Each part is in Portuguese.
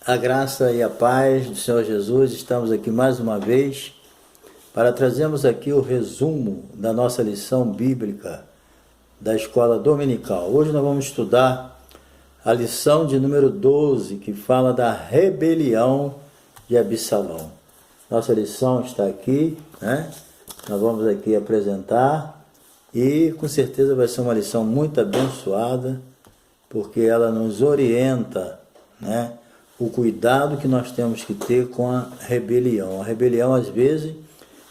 A graça e a paz do Senhor Jesus, estamos aqui mais uma vez para trazermos aqui o resumo da nossa lição bíblica da escola dominical. Hoje nós vamos estudar a lição de número 12, que fala da rebelião de Absalão. Nossa lição está aqui, né? Nós vamos aqui apresentar e com certeza vai ser uma lição muito abençoada, porque ela nos orienta, né? O cuidado que nós temos que ter com a rebelião. A rebelião, às vezes,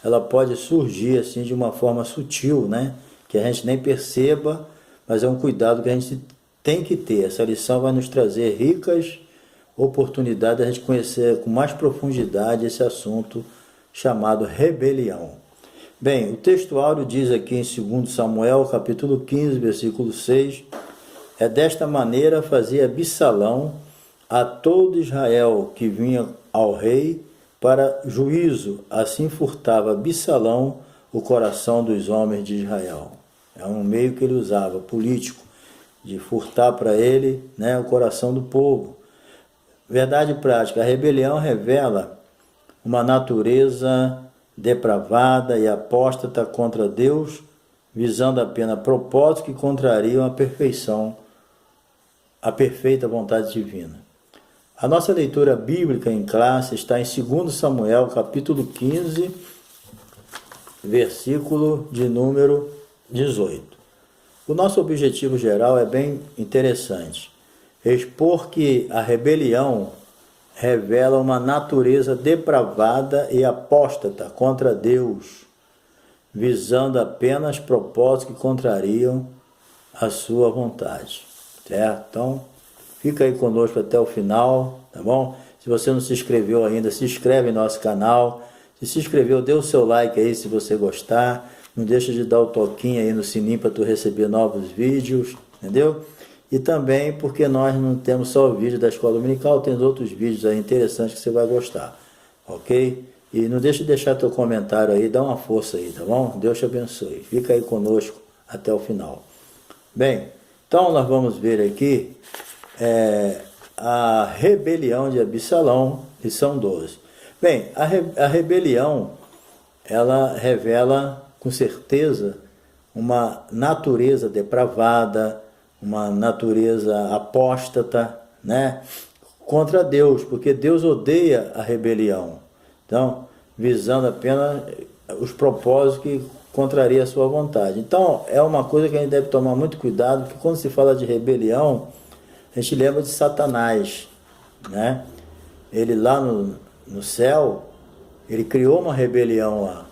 ela pode surgir assim de uma forma sutil, né? Que a gente nem perceba, mas é um cuidado que a gente tem que ter. Essa lição vai nos trazer ricas oportunidades de a gente conhecer com mais profundidade esse assunto chamado rebelião. Bem, o textuário diz aqui em 2 Samuel, capítulo 15, versículo 6, é desta maneira fazia Absalão a todo Israel que vinha ao rei para juízo, assim furtava Absalão o coração dos homens de Israel. É um meio que ele usava, político, de furtar para ele, né, o coração do povo. Verdade prática, a rebelião revela uma natureza depravada e apóstata contra Deus, visando apenas propósitos que contrariam a perfeição, a perfeita vontade divina. A nossa leitura bíblica em classe está em 2 Samuel, capítulo 15, versículo de número 18. O nosso objetivo geral é bem interessante. Expor que a rebelião revela uma natureza depravada e apóstata contra Deus, visando apenas propósitos que contrariam a sua vontade. Certo? Então, fica aí conosco até o final, tá bom? Se você não se inscreveu ainda, se inscreve em nosso canal. Se inscreveu, dê o seu like aí se você gostar. Não deixa de dar o toquinho aí no sininho para tu receber novos vídeos, entendeu? E também porque nós não temos só o vídeo da escola dominical, tem outros vídeos aí interessantes que você vai gostar, ok? E não deixa de deixar teu comentário aí, dá uma força aí, tá bom? Deus te abençoe. Fica aí conosco até o final. Bem, então nós vamos ver aqui a rebelião de Absalão, lição 12. Bem, a rebelião, ela revela com certeza uma natureza depravada, uma natureza apóstata, né, contra Deus, porque Deus odeia a rebelião. Então, visando apenas os propósitos que contraria a sua vontade. Então, é uma coisa que a gente deve tomar muito cuidado, porque quando se fala de rebelião, a gente lembra de Satanás, né? Ele lá no céu, ele criou uma rebelião lá.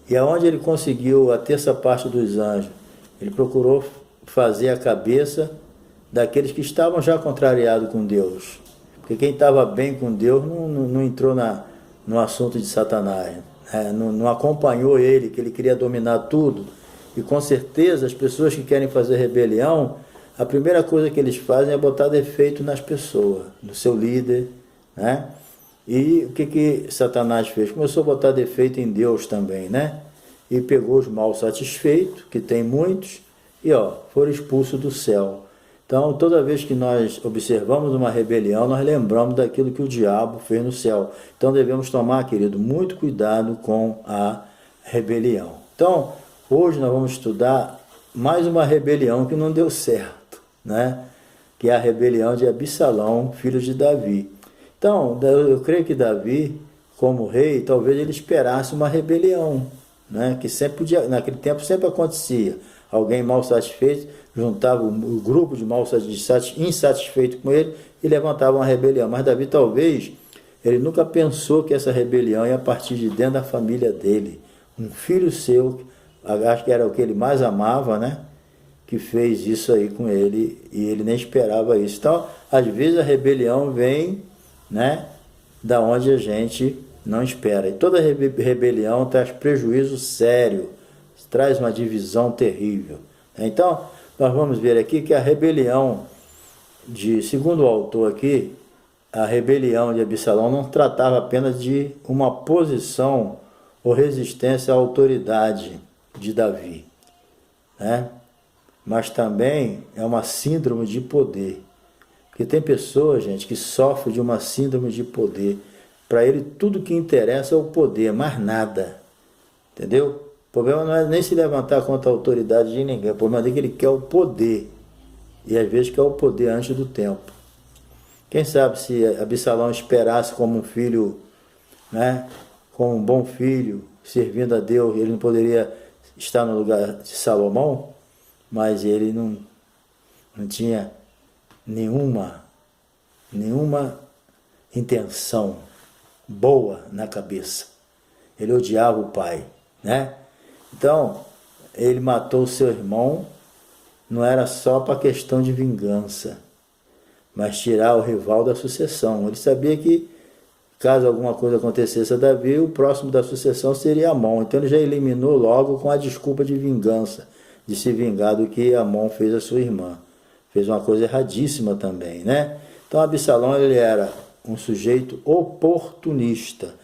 E aonde ele conseguiu a terça parte dos anjos? Ele procurou fazer a cabeça daqueles que estavam já contrariados com Deus. Porque quem estava bem com Deus não entrou no assunto de Satanás, né? Não acompanhou ele, que ele queria dominar tudo. E com certeza as pessoas que querem fazer rebelião, a primeira coisa que eles fazem é botar defeito nas pessoas, no seu líder, né? E o que Satanás fez? Começou a botar defeito em Deus também, né? E pegou os mal satisfeitos, que tem muitos, e foram expulsos do céu. Então, toda vez que nós observamos uma rebelião, nós lembramos daquilo que o diabo fez no céu. Então, devemos tomar, querido, muito cuidado com a rebelião. Então, hoje nós vamos estudar mais uma rebelião que não deu certo, né? Que é a rebelião de Absalão, filho de Davi. Então, eu creio que Davi, como rei, talvez ele esperasse uma rebelião, né? Que sempre podia, naquele tempo sempre acontecia. Alguém mal satisfeito juntava o grupo de mal insatisfeito com ele e levantava uma rebelião. Mas Davi talvez, ele nunca pensou que essa rebelião ia partir de dentro da família dele. Um filho seu, acho que era o que ele mais amava, né? Que fez isso aí com ele e ele nem esperava isso. Então, às vezes a rebelião vem, né, da onde a gente não espera. E toda rebelião traz prejuízo sério, traz uma divisão terrível. Então, nós vamos ver aqui que a rebelião, segundo o autor aqui, a rebelião de Absalão não tratava apenas de uma posição ou resistência à autoridade de Davi, né? Mas também é uma síndrome de poder. Porque tem pessoas, gente, que sofrem de uma síndrome de poder. Para ele, tudo que interessa é o poder, mais nada. Entendeu? O problema não é nem se levantar contra a autoridade de ninguém. O problema é que ele quer o poder. E às vezes quer o poder antes do tempo. Quem sabe se Absalão esperasse como um filho, né, como um bom filho, servindo a Deus, ele não poderia estar no lugar de Salomão, mas ele não tinha nenhuma intenção boa na cabeça. Ele odiava o pai, né? Então, ele matou o seu irmão, não era só para questão de vingança, mas tirar o rival da sucessão. Ele sabia que, caso alguma coisa acontecesse a Davi, o próximo da sucessão seria Amon. Então ele já eliminou logo com a desculpa de vingança, de se vingar do que Amon fez a sua irmã. Fez uma coisa erradíssima também, né? Então Absalão, ele era um sujeito oportunista.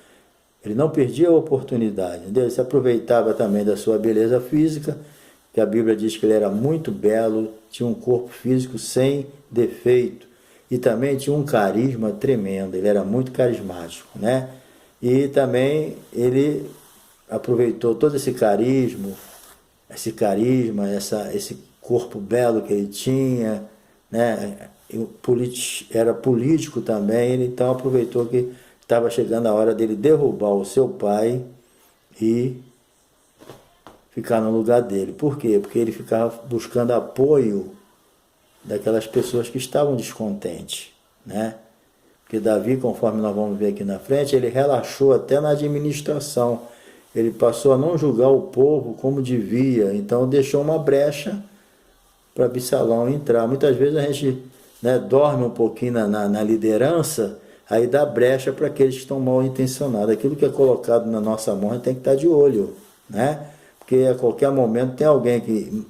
Ele não perdia a oportunidade, entendeu? Ele se aproveitava também da sua beleza física, que a Bíblia diz que ele era muito belo, tinha um corpo físico sem defeito e também tinha um carisma tremendo, ele era muito carismático, né? E também ele aproveitou todo esse carisma, esse corpo belo que ele tinha, né? Era político também, ele então aproveitou que estava chegando a hora dele derrubar o seu pai e ficar no lugar dele. Por quê? Porque ele ficava buscando apoio daquelas pessoas que estavam descontentes, né? Porque Davi, conforme nós vamos ver aqui na frente, ele relaxou até na administração. Ele passou a não julgar o povo como devia, então deixou uma brecha para Absalão entrar. Muitas vezes a gente, né, dorme um pouquinho na liderança, aí dá brecha para aqueles que estão mal intencionados. Aquilo que é colocado na nossa mão, a gente tem que estar de olho, né? Porque a qualquer momento tem alguém que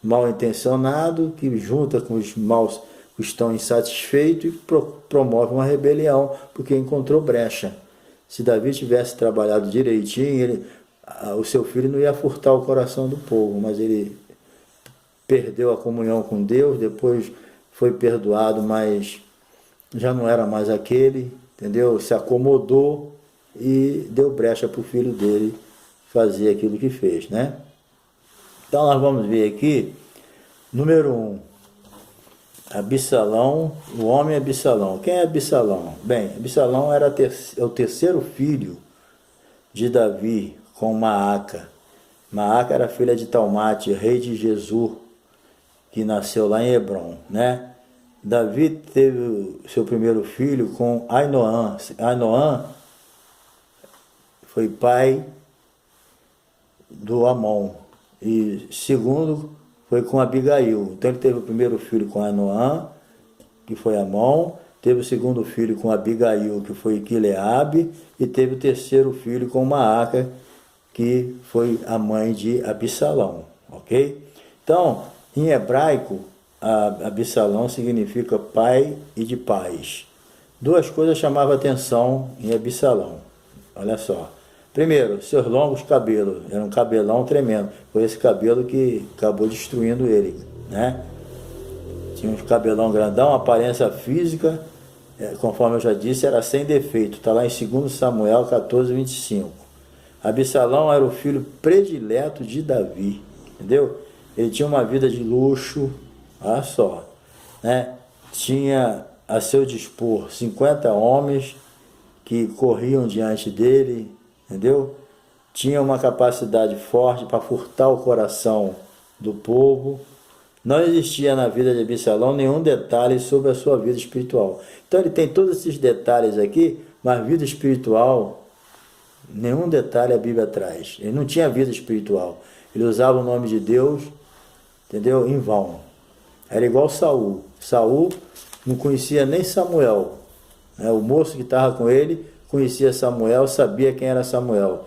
mal intencionado, que junta com os maus que estão insatisfeitos e promove uma rebelião, porque encontrou brecha. Se Davi tivesse trabalhado direitinho, o seu filho não ia furtar o coração do povo, mas ele perdeu a comunhão com Deus, depois foi perdoado, mas já não era mais aquele, entendeu? Se acomodou e deu brecha para o filho dele fazer aquilo que fez, né? Então nós vamos ver aqui, número 1, Absalão, o homem Absalão. Quem é Absalão? Bem, Absalão era o terceiro filho de Davi com Maaca. Maaca era filha de Talmate, rei de Gesur, que nasceu lá em Hebron, né? Davi teve seu primeiro filho com Ainoã. Ainoã foi pai do Amon. E segundo foi com Abigail. Então ele teve o primeiro filho com Ainoã, que foi Amon. Teve o segundo filho com Abigail, que foi Quileabe. E teve o terceiro filho com Maaca, que foi a mãe de Absalão. Ok? Então, em hebraico, Absalão significa pai e de pais. Duas coisas chamavam atenção em Absalão. Olha só. Primeiro, seus longos cabelos. Era um cabelão tremendo. Foi esse cabelo que acabou destruindo ele, né? Tinha um cabelão grandão, aparência física, conforme eu já disse, era sem defeito. Está lá em 2 Samuel 14, 25. Absalão era o filho predileto de Davi, entendeu? Ele tinha uma vida de luxo, olha só, né? Tinha a seu dispor 50 homens que corriam diante dele, entendeu? Tinha uma capacidade forte para furtar o coração do povo. Não existia na vida de Absalão nenhum detalhe sobre a sua vida espiritual. Então ele tem todos esses detalhes aqui, mas vida espiritual, nenhum detalhe a Bíblia traz. Ele não tinha vida espiritual. Ele usava o nome de Deus, entendeu? Em vão. Era igual Saul. Saul não conhecia nem Samuel. O moço que estava com ele conhecia Samuel, sabia quem era Samuel.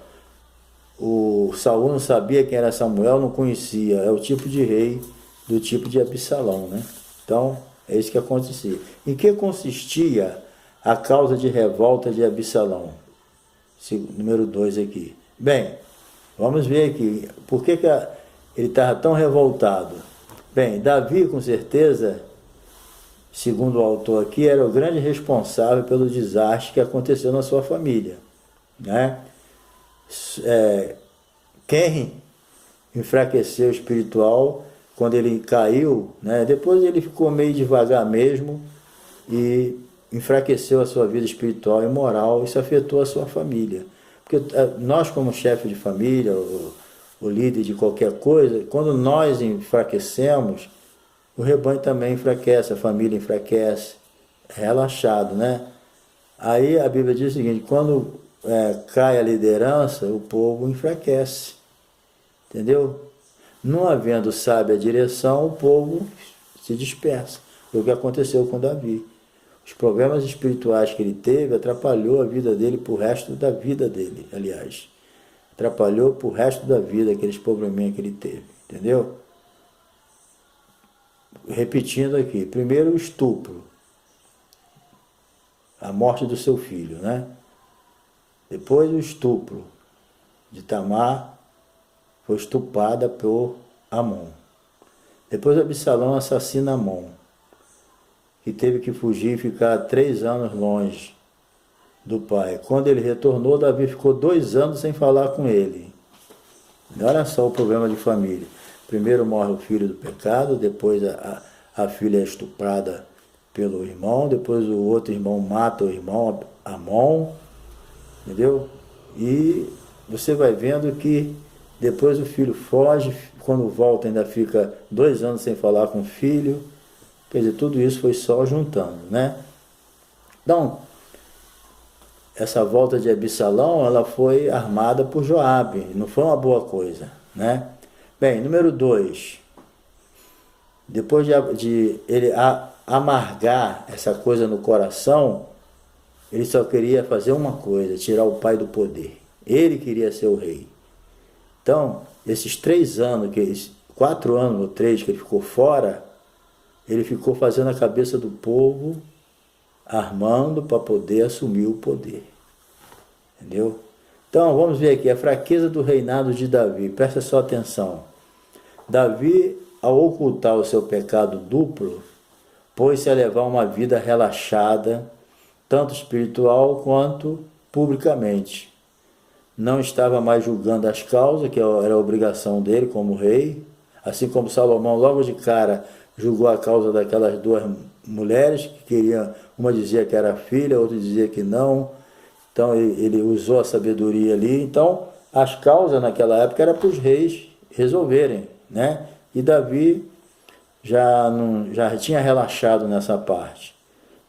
O Saul não sabia quem era Samuel, não conhecia. É o tipo de rei do tipo de Absalão, né? Então, é isso que acontecia. Em que consistia a causa de revolta de Absalão? Número 2 aqui. Bem, vamos ver aqui. Por que ele estava tão revoltado? Bem, Davi, com certeza, segundo o autor aqui, era o grande responsável pelo desastre que aconteceu na sua família, né? Quem enfraqueceu o espiritual quando ele caiu, né? Depois ele ficou meio devagar mesmo e enfraqueceu a sua vida espiritual e moral. Isso afetou a sua família. Porque nós, como chefe de família, o líder de qualquer coisa, quando nós enfraquecemos, o rebanho também enfraquece, a família enfraquece, é relaxado, né? Aí a Bíblia diz o seguinte: quando cai a liderança, o povo enfraquece, entendeu? Não havendo sábia direção, o povo se dispersa. Foi o que aconteceu com Davi. Os problemas espirituais que ele teve atrapalhou a vida dele pro resto da vida dele, aliás. Atrapalhou pro resto da vida aqueles probleminhas que ele teve, entendeu? Repetindo aqui, primeiro o estupro, a morte do seu filho, né? Depois o estupro de Tamar, foi estuprada por Amon. Depois Absalão assassina Amon, que teve que fugir e ficar 3 anos longe do pai. Quando ele retornou, Davi ficou 2 anos sem falar com ele. Olha só o problema de família. Primeiro morre o filho do pecado, depois a filha é estuprada pelo irmão, depois o outro irmão mata o irmão Amon, entendeu? E você vai vendo que depois o filho foge, quando volta ainda fica 2 anos sem falar com o filho. Quer dizer, tudo isso foi só juntando, né? Então, essa volta de Absalão, ela foi armada por Joabe, não foi uma boa coisa, né? Bem, número 2, depois de ele amargar essa coisa no coração, ele só queria fazer uma coisa: tirar o pai do poder. Ele queria ser o rei. Então, esses 3 anos, 4 anos ou 3 que ele ficou fora, ele ficou fazendo a cabeça do povo, armando para poder assumir o poder. Entendeu? Então, vamos ver aqui a fraqueza do reinado de Davi. Presta só atenção. Davi, ao ocultar o seu pecado duplo, pôs-se a levar uma vida relaxada, tanto espiritual quanto publicamente. Não estava mais julgando as causas, que era a obrigação dele como rei, assim como Salomão logo de cara julgou a causa daquelas 2 mulheres que queriam, uma dizia que era filha, outra dizia que não. Então ele usou a sabedoria ali. Então as causas naquela época eram para os reis resolverem, né? E Davi já tinha relaxado nessa parte,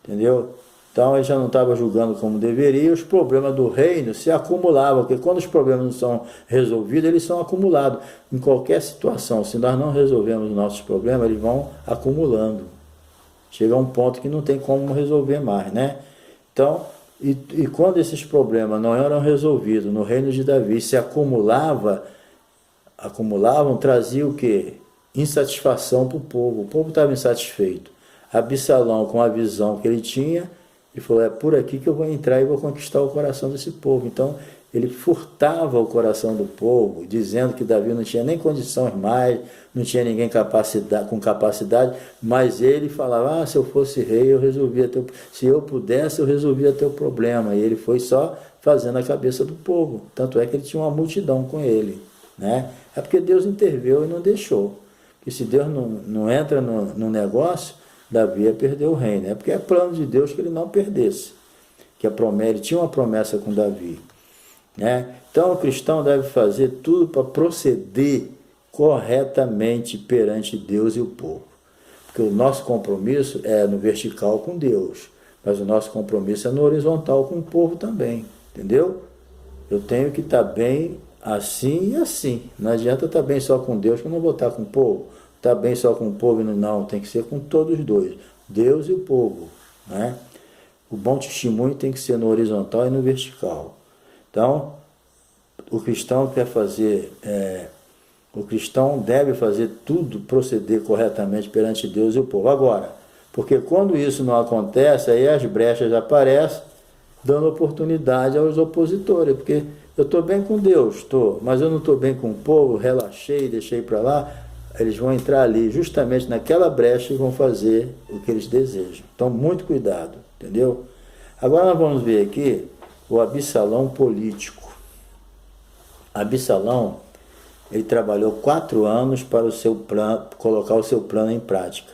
entendeu? Então ele já não estava julgando como deveria, e os problemas do reino se acumulavam, porque quando os problemas não são resolvidos, eles são acumulados. Em qualquer situação, se nós não resolvemos os nossos problemas, eles vão acumulando. Chega a um ponto que não tem como resolver mais, né? Então, e quando esses problemas não eram resolvidos no reino de Davi, se acumulavam, trazia o quê? Insatisfação para o povo. O povo estava insatisfeito. Absalão, com a visão que ele tinha, ele falou: é por aqui que eu vou entrar e vou conquistar o coração desse povo. Então, ele furtava o coração do povo, dizendo que Davi não tinha nem condições mais, não tinha ninguém com capacidade, mas ele falava: se eu fosse rei, eu resolvia se eu pudesse, eu resolvia teu problema. E ele foi só fazendo a cabeça do povo. Tanto é que ele tinha uma multidão com ele, né? É porque Deus interveio e não deixou. Que se Deus não entra no negócio, Davi ia perder o reino. É porque é plano de Deus que ele não perdesse. Que ele tinha uma promessa com Davi, né? Então o cristão deve fazer tudo para proceder corretamente perante Deus e o povo. Porque o nosso compromisso é no vertical com Deus, mas o nosso compromisso é no horizontal com o povo também, entendeu? Eu tenho que estar bem assim e assim. Não adianta estar bem só com Deus, que eu não vou estar com o povo. Estar bem só com o povo, não, tem que ser com todos os dois, Deus e o povo, né? O bom testemunho tem que ser no horizontal e no vertical. Então, o cristão o cristão deve fazer tudo, proceder corretamente perante Deus e o povo. Agora, porque quando isso não acontece, aí as brechas aparecem, dando oportunidade aos opositores, porque eu estou bem com Deus, mas eu não estou bem com o povo, relaxei, deixei para lá. eles vão entrar ali justamente naquela brecha e vão fazer o que eles desejam. Então, muito cuidado, entendeu? Agora nós vamos ver aqui o Absalão político. Absalão, ele trabalhou 4 anos para o seu plano, colocar o seu plano em prática,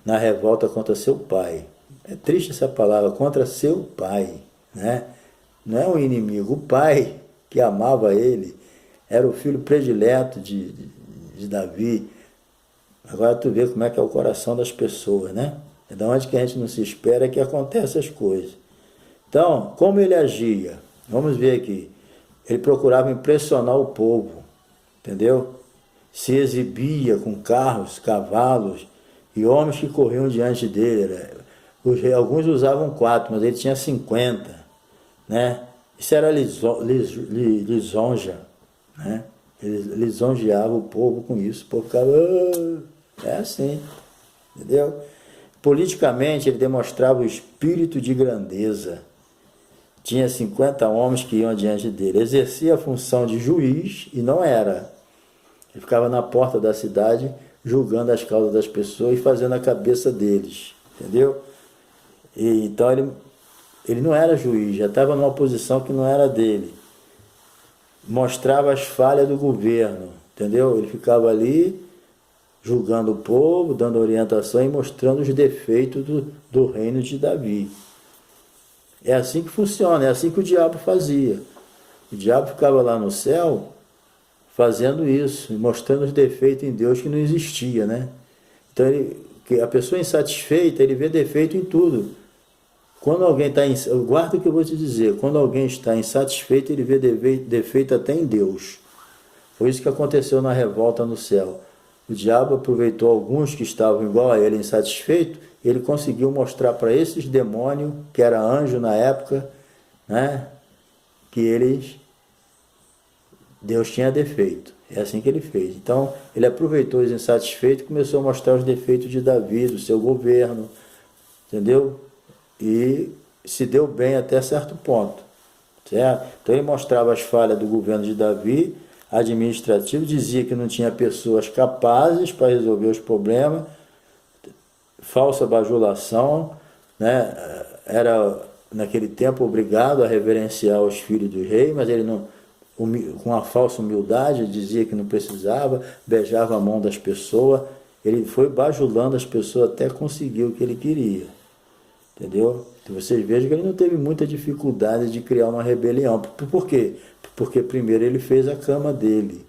na revolta contra seu pai. É triste essa palavra, contra seu pai, né? Não é um inimigo, o pai que amava ele, era o filho predileto de Davi. Agora tu vê como é que é o coração das pessoas, né? É de onde que a gente não se espera que acontecem as coisas. Então, como ele agia? Vamos ver aqui. Ele procurava impressionar o povo, entendeu? Se exibia com carros, cavalos e homens que corriam diante dele. Alguns usavam 4, mas ele tinha 50, né? Isso era lisonja, né? Ele lisonjeava o povo com isso. O povo ficava... É assim, entendeu? Politicamente, ele demonstrava o espírito de grandeza. Tinha 50 homens que iam diante dele. Exercia a função de juiz e não era. Ele ficava na porta da cidade julgando as causas das pessoas e fazendo a cabeça deles, entendeu? E, então ele não era juiz, já estava numa posição que não era dele. Mostrava as falhas do governo, entendeu? Ele ficava ali julgando o povo, dando orientação e mostrando os defeitos do reino de Davi. É assim que funciona, é assim que o diabo fazia. O diabo ficava lá no céu fazendo isso, mostrando os defeitos em Deus que não existia, né? Então, a pessoa insatisfeita, ele vê defeito em tudo. Quando alguém está... Guarda o que eu vou te dizer. Quando alguém está insatisfeito, ele vê defeito até em Deus. Foi isso que aconteceu na revolta no céu. O diabo aproveitou alguns que estavam igual a ele, insatisfeitos, ele conseguiu mostrar para esses demônios, que era anjo na época, né, que Deus tinha defeito. É assim que ele fez. Então, ele aproveitou os insatisfeitos e começou a mostrar os defeitos de Davi, do seu governo, entendeu? E se deu bem até certo ponto, certo? Então, ele mostrava as falhas do governo de Davi, administrativo, dizia que não tinha pessoas capazes para resolver os problemas, falsa bajulação, né? Era naquele tempo obrigado a reverenciar os filhos do rei, mas ele não, com uma falsa humildade, dizia que não precisava, beijava a mão das pessoas, ele foi bajulando as pessoas até conseguir o que ele queria, entendeu? Então vocês vejam que ele não teve muita dificuldade de criar uma rebelião. Por quê? Porque primeiro ele fez a cama dele,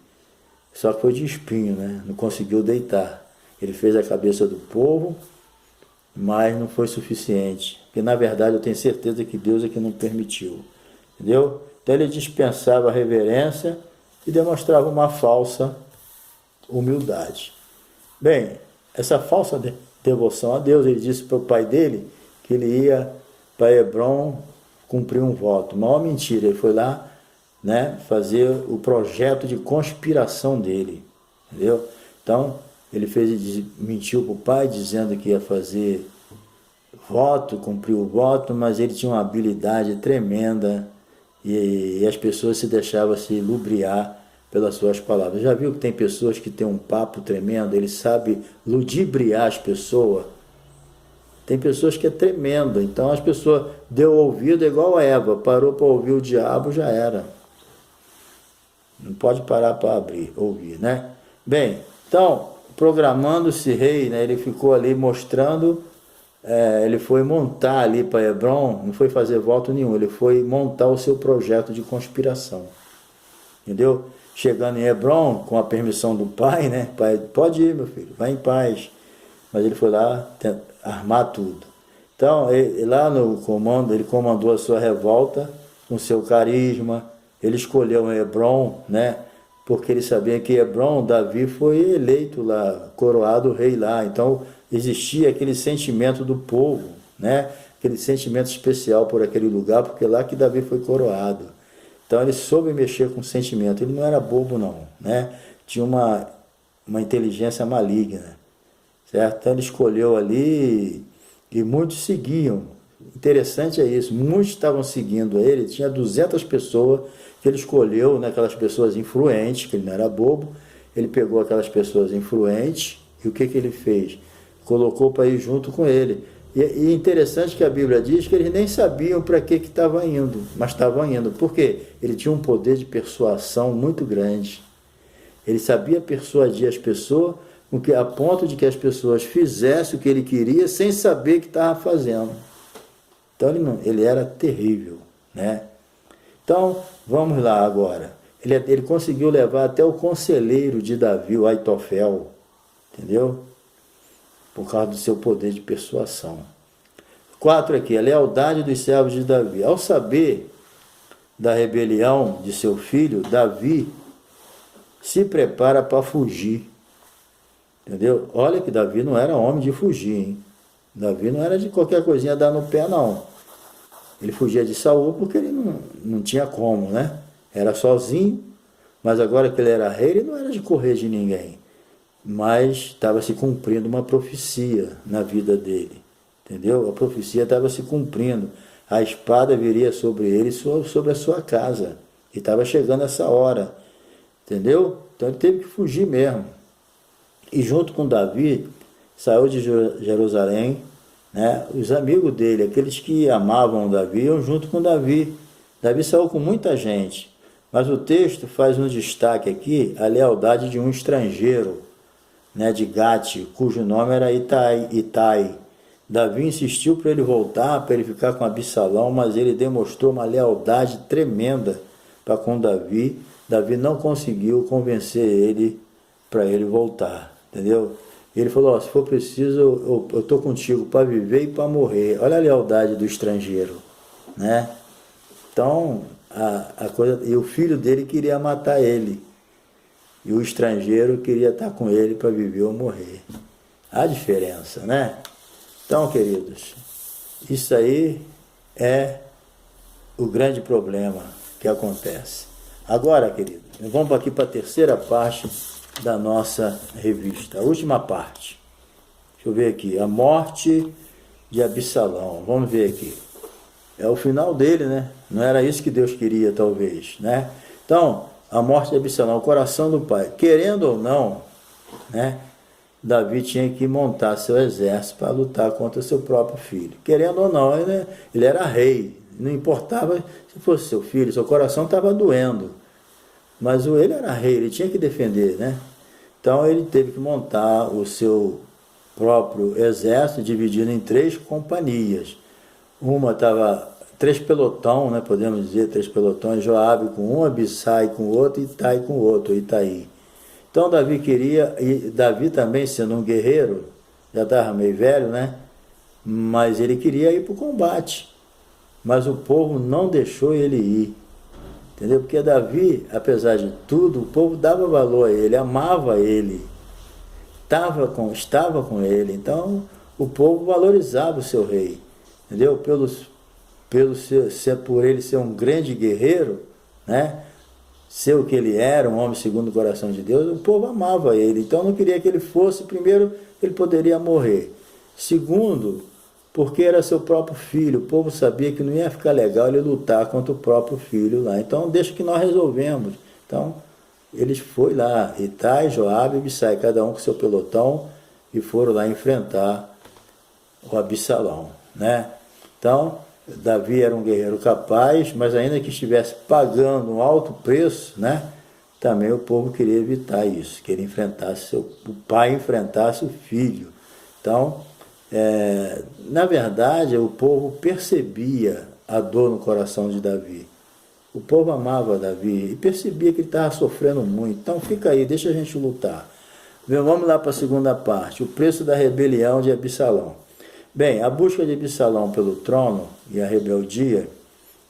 só que foi de espinho, né? Não conseguiu deitar. Ele fez a cabeça do povo, mas não foi suficiente, porque na verdade eu tenho certeza que Deus é que não permitiu, entendeu? Então ele dispensava a reverência e demonstrava uma falsa humildade. Bem, essa falsa devoção a Deus, ele disse para o pai dele que ele ia para Hebrom cumprir um voto. Maior mentira, ele foi lá, né, fazer o projeto de conspiração dele, entendeu? Então, ele mentiu para o pai, dizendo que ia fazer voto, cumpriu o voto, mas ele tinha uma habilidade tremenda e as pessoas se deixavam se lubriar pelas suas palavras. Já viu que tem pessoas que têm um papo tremendo, ele sabe ludibriar as pessoas? Tem pessoas que é tremendo, então as pessoas deu ouvido igual a Eva, parou para ouvir o diabo, já era. Não pode parar para ouvir, né? Bem, então, programando-se rei, né, ele ficou ali mostrando, ele foi montar ali para Hebrom, não foi fazer voto nenhum, ele foi montar o seu projeto de conspiração, entendeu? Chegando em Hebrom, com a permissão do pai, né? Pai, pode ir, meu filho, vai em paz. Mas ele foi lá armar tudo. Então, lá no comando, ele comandou a sua revolta com seu carisma. Ele escolheu Hebrom, né? Porque ele sabia que Hebrom, Davi foi eleito lá, coroado rei lá. Então, existia aquele sentimento do povo, né? Aquele sentimento especial por aquele lugar, porque lá que Davi foi coroado. Então, ele soube mexer com o sentimento. Ele não era bobo, não, né? Tinha uma inteligência maligna, certo? Então, ele escolheu ali e muitos seguiam. Interessante é isso, muitos estavam seguindo ele, tinha 200 pessoas que ele escolheu, né, aquelas pessoas influentes, que ele não era bobo, ele pegou aquelas pessoas influentes e o que ele fez? Colocou para ir junto com ele. E é interessante que a Bíblia diz que eles nem sabiam para que estavam indo, mas estavam indo. Por quê? Ele tinha um poder de persuasão muito grande. Ele sabia persuadir as pessoas a ponto de que as pessoas fizessem o que ele queria sem saber o que estava fazendo. Então ele era terrível, né? Então, vamos lá agora. Ele conseguiu levar até o conselheiro de Davi, o Aitofel, entendeu? Por causa do seu poder de persuasão. 4 aqui, a lealdade dos servos de Davi. Ao saber da rebelião de seu filho, Davi se prepara para fugir. Entendeu? Olha que Davi não era homem de fugir, hein? Davi não era de qualquer coisinha dar no pé, não. Ele fugia de Saul porque ele não tinha como, né? Era sozinho, mas agora que ele era rei, ele não era de correr de ninguém. Mas estava se cumprindo uma profecia na vida dele. Entendeu? A profecia estava se cumprindo. A espada viria sobre ele e sobre a sua casa. E estava chegando essa hora. Entendeu? Então ele teve que fugir mesmo. E junto com Davi, saiu de Jerusalém, né? Os amigos dele, aqueles que amavam Davi, iam junto com Davi. Davi saiu com muita gente. Mas o texto faz um destaque aqui, a lealdade de um estrangeiro, né, de Gate, cujo nome era Itai. Davi insistiu para ele voltar, para ele ficar com Absalão, mas ele demonstrou uma lealdade tremenda para com Davi. Davi não conseguiu convencer ele para ele voltar, entendeu? Ele falou, se for preciso, eu estou contigo para viver e para morrer. Olha a lealdade do estrangeiro, né? Então, a coisa, e o filho dele queria matar ele. E o estrangeiro queria estar com ele para viver ou morrer. A diferença, né? Então, queridos, isso aí é o grande problema que acontece. Agora, queridos, vamos aqui para a terceira parte da nossa revista, a última parte. Deixa eu ver aqui, a morte de Absalão. Vamos ver aqui. É o final dele, né? Não era isso que Deus queria, talvez, né? Então, a morte de Absalão, o coração do pai. Querendo ou não, né? Davi tinha que montar seu exército para lutar contra seu próprio filho. Querendo ou não, ele era rei. Não importava se fosse seu filho, seu coração estava doendo. Mas ele era rei, ele tinha que defender, né? Então ele teve que montar o seu próprio exército, dividido em 3 companhias. Uma estava 3 pelotões, né? Podemos dizer 3 pelotões, Joabe com um, Abissai com o outro, Itai com o outro, Itaí. Então Davi queria, e Davi também sendo um guerreiro, já estava meio velho, né? Mas ele queria ir para o combate. Mas o povo não deixou ele ir. Entendeu? Porque Davi, apesar de tudo, o povo dava valor a ele, amava ele, estava com ele. Então o povo valorizava o seu rei. Entendeu? Por ele ser um grande guerreiro, né? Ser o que ele era, um homem segundo o coração de Deus, o povo amava ele. Então não queria que ele fosse. Primeiro, ele poderia morrer. Segundo, porque era seu próprio filho. O povo sabia que não ia ficar legal ele lutar contra o próprio filho lá. Então deixa que nós resolvemos. Então eles foram lá, Itai, Joabe e Abissai, cada um com seu pelotão, e foram lá enfrentar o Absalão, né? Então Davi era um guerreiro capaz, mas ainda que estivesse pagando um alto preço, né? Também o povo queria evitar isso, que ele enfrentasse o pai enfrentasse o filho. Então, na verdade, o povo percebia a dor no coração de Davi. O povo amava Davi e percebia que ele estava sofrendo muito. Então fica aí, deixa a gente lutar. Vamos lá para a segunda parte, o preço da rebelião de Absalão. Bem, a busca de Absalão pelo trono e a rebeldia,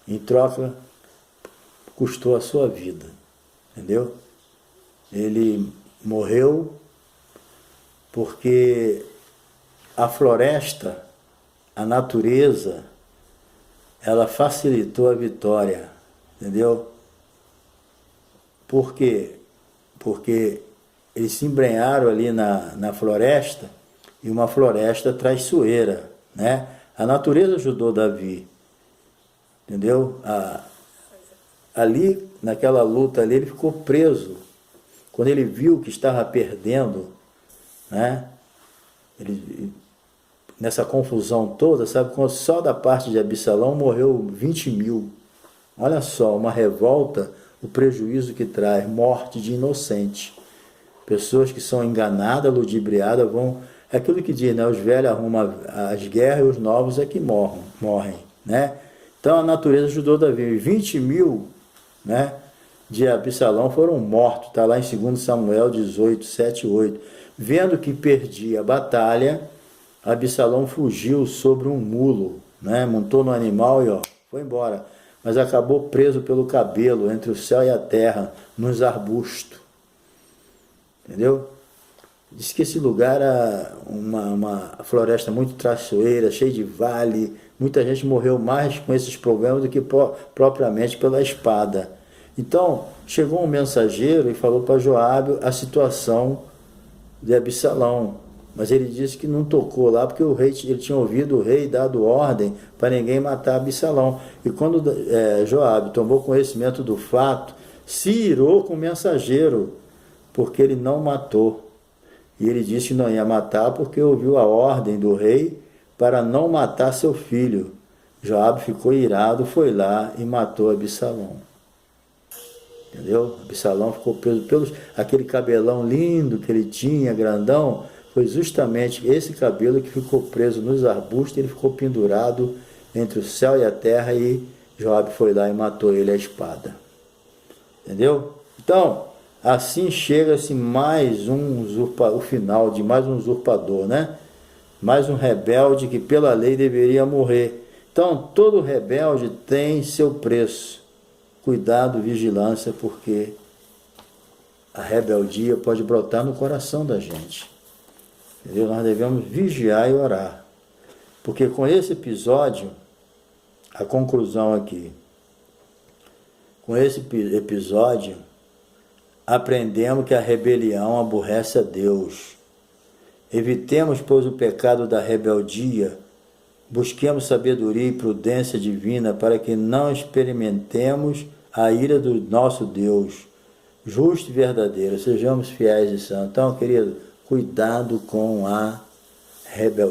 em troca, custou a sua vida, entendeu? Ele morreu porque a floresta, a natureza, ela facilitou a vitória, entendeu? Por quê? Porque eles se embrenharam ali na floresta, e uma floresta traiçoeira, né? A natureza ajudou Davi, entendeu? Ali, naquela luta ali, ele ficou preso quando ele viu que estava perdendo, né? Nessa confusão toda, sabe, só da parte de Absalão morreu 20 mil. Olha só, uma revolta, o prejuízo que traz, morte de inocente. Pessoas que são enganadas, ludibriadas, vão... É aquilo que diz, né? Os velhos arrumam as guerras e os novos é que morrem, né? Então a natureza ajudou Davi. 20 mil, né, de Absalão foram mortos. Está lá em 2 Samuel 18, 7 e 8. Vendo que perdia a batalha, Absalão fugiu sobre um mulo, né? Montou no animal e foi embora. Mas acabou preso pelo cabelo entre o céu e a terra, nos arbustos. Entendeu? Diz que esse lugar era uma floresta muito traiçoeira, cheia de vale. Muita gente morreu mais com esses problemas do que propriamente pela espada. Então, chegou um mensageiro e falou para Joabe a situação de Absalão. Mas ele disse que não tocou lá porque ele tinha ouvido o rei dado ordem para ninguém matar Absalão. E quando Joabe tomou conhecimento do fato, se irou com o mensageiro, porque ele não matou. E ele disse que não ia matar porque ouviu a ordem do rei para não matar seu filho. Joabe ficou irado, foi lá e matou Absalão. Entendeu? Absalão ficou preso pelos aquele cabelão lindo que ele tinha, grandão. Foi justamente esse cabelo que ficou preso nos arbustos. Ele ficou pendurado entre o céu e a terra e Joabe foi lá e matou ele à espada. Entendeu? Então, assim chega-se mais o final de mais um usurpador, né? Mais um rebelde que pela lei deveria morrer. Então, todo rebelde tem seu preço. Cuidado, vigilância, porque a rebeldia pode brotar no coração da gente. Entendeu? Nós devemos vigiar e orar. Porque com esse episódio, a conclusão aqui, com esse episódio, aprendemos que a rebelião aborrece a Deus. Evitemos, pois, o pecado da rebeldia, busquemos sabedoria e prudência divina para que não experimentemos a ira do nosso Deus, justo e verdadeiro. Sejamos fiéis e santos. Então, querido, cuidado com a rebeldia.